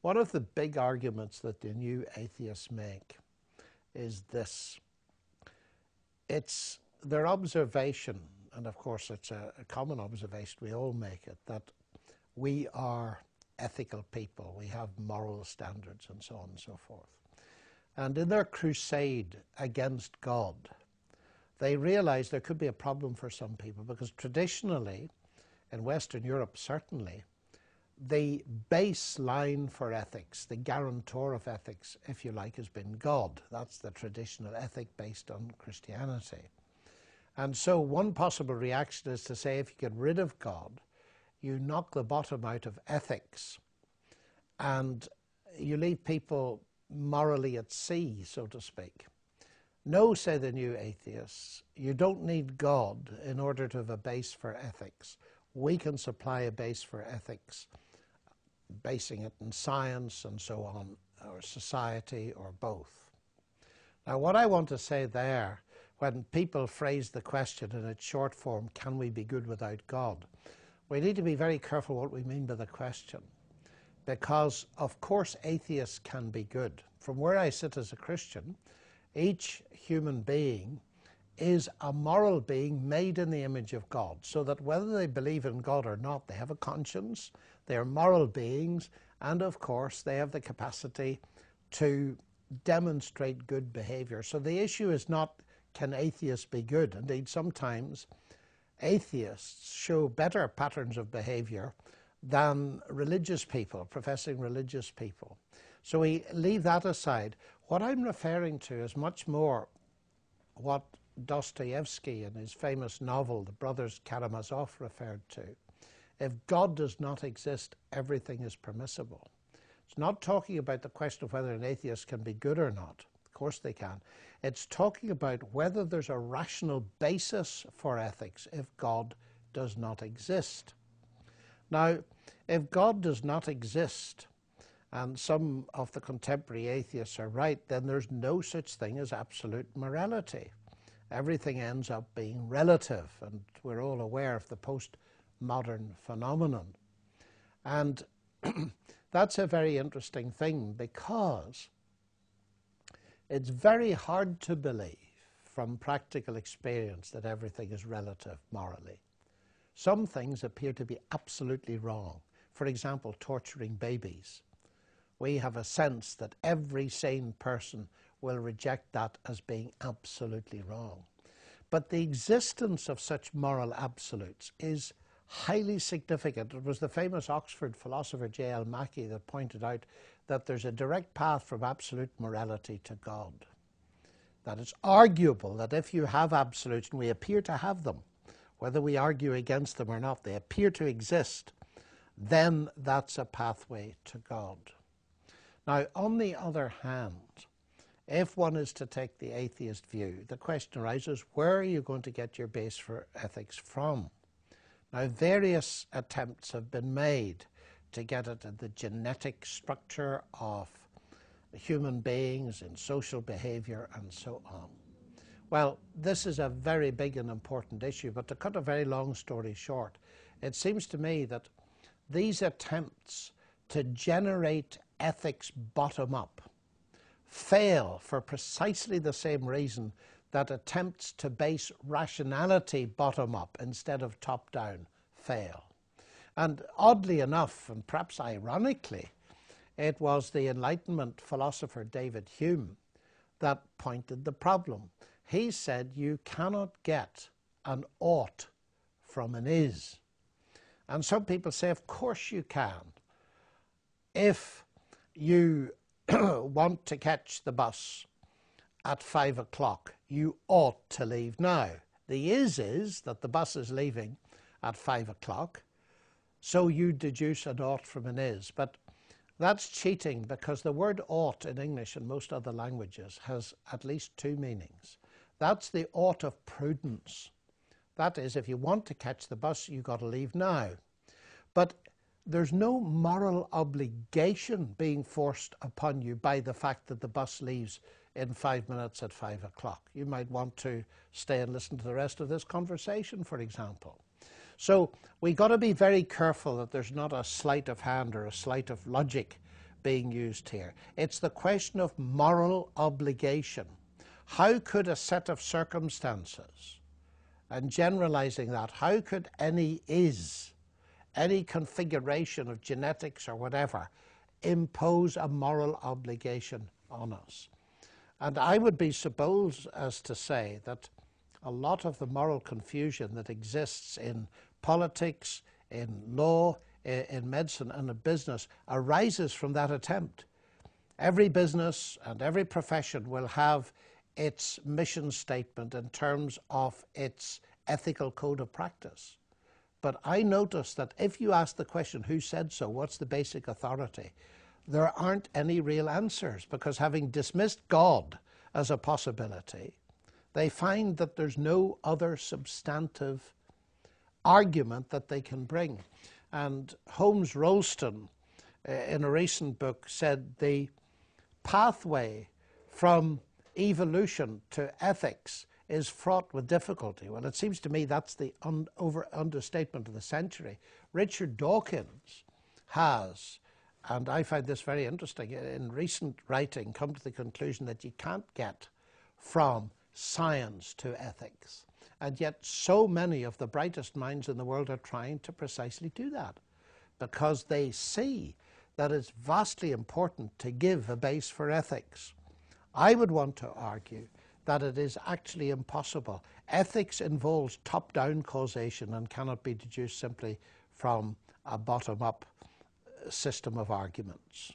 One of the big arguments that the new atheists make is this. It's their observation, and of course it's a common observation, we all make it, that we are ethical people, we have moral standards and so on and so forth. And in their crusade against God, they realize there could be a problem for some people, because traditionally, in Western Europe certainly, the baseline for ethics, the guarantor of ethics, if you like, has been God. That's the traditional ethic based on Christianity. And so one possible reaction is to say, if you get rid of God, you knock the bottom out of ethics and you leave people morally at sea, so to speak. No, say the new atheists, you don't need God in order to have a base for ethics. We can supply a base for ethics, basing it in science and so on, or society, or both. Now, what I want to say there, when people phrase the question in its short form, can we be good without God? We need to be very careful what we mean by the question, because of course atheists can be good. From where I sit as a Christian, each human being is a moral being made in the image of God, so that whether they believe in God or not, they have a conscience, they are moral beings, and of course they have the capacity to demonstrate good behavior. So the issue is not, can atheists be good? Indeed, sometimes atheists show better patterns of behavior than religious people, professing religious people. So we leave that aside. What I'm referring to is much more what Dostoevsky in his famous novel, The Brothers Karamazov, referred to. If God does not exist, everything is permissible. It's not talking about the question of whether an atheist can be good or not. Of course they can. It's talking about whether there's a rational basis for ethics if God does not exist. Now, if God does not exist, and some of the contemporary atheists are right, then there's no such thing as absolute morality. Everything ends up being relative, and we're all aware of the postmodern phenomenon. And that's a very interesting thing, because it's very hard to believe from practical experience that everything is relative morally. Some things appear to be absolutely wrong. For example, torturing babies. We have a sense that every sane person will reject that as being absolutely wrong. But the existence of such moral absolutes is highly significant. It was the famous Oxford philosopher J.L. Mackie that pointed out that there's a direct path from absolute morality to God. That it's arguable that if you have absolutes, and we appear to have them, whether we argue against them or not, they appear to exist, then that's a pathway to God. Now, on the other hand, if one is to take the atheist view, the question arises, where are you going to get your base for ethics from? Now, various attempts have been made to get it at the genetic structure of human beings, in social behavior, and so on. Well, this is a very big and important issue, but to cut a very long story short, it seems to me that these attempts to generate ethics bottom-up fail for precisely the same reason that attempts to base rationality bottom-up instead of top-down fail. And oddly enough, and perhaps ironically, it was the Enlightenment philosopher David Hume that pointed the problem. He said you cannot get an ought from an is. And some people say, of course you can. If you want to catch the bus at 5 o'clock, you ought to leave now. The is that the bus is leaving at 5 o'clock, so you deduce an ought from an is. But that's cheating, because the word ought in English and most other languages has at least two meanings. That's the ought of prudence. That is, if you want to catch the bus, you've got to leave now. But there's no moral obligation being forced upon you by the fact that the bus leaves in 5 minutes at 5 o'clock. You might want to stay and listen to the rest of this conversation, for example. So we've got to be very careful that there's not a sleight of hand or a sleight of logic being used here. It's the question of moral obligation. How could a set of circumstances, and generalizing that, how could any configuration of genetics or whatever, impose a moral obligation on us? And I would be so bold as to say that a lot of the moral confusion that exists in politics, in law, in medicine and in business arises from that attempt. Every business and every profession will have its mission statement in terms of its ethical code of practice. But I notice that if you ask the question, who said so, what's the basic authority, there aren't any real answers, because having dismissed God as a possibility, they find that there's no other substantive argument that they can bring. And Holmes Rolston, in a recent book, said the pathway from evolution to ethics is fraught with difficulty. Well, it seems to me that's the understatement of the century. Richard Dawkins has, and I find this very interesting, in recent writing come to the conclusion that you can't get from science to ethics. And yet so many of the brightest minds in the world are trying to precisely do that, because they see that it's vastly important to give a base for ethics. I would want to argue that it is actually impossible. Ethics involves top-down causation and cannot be deduced simply from a bottom-up system of arguments.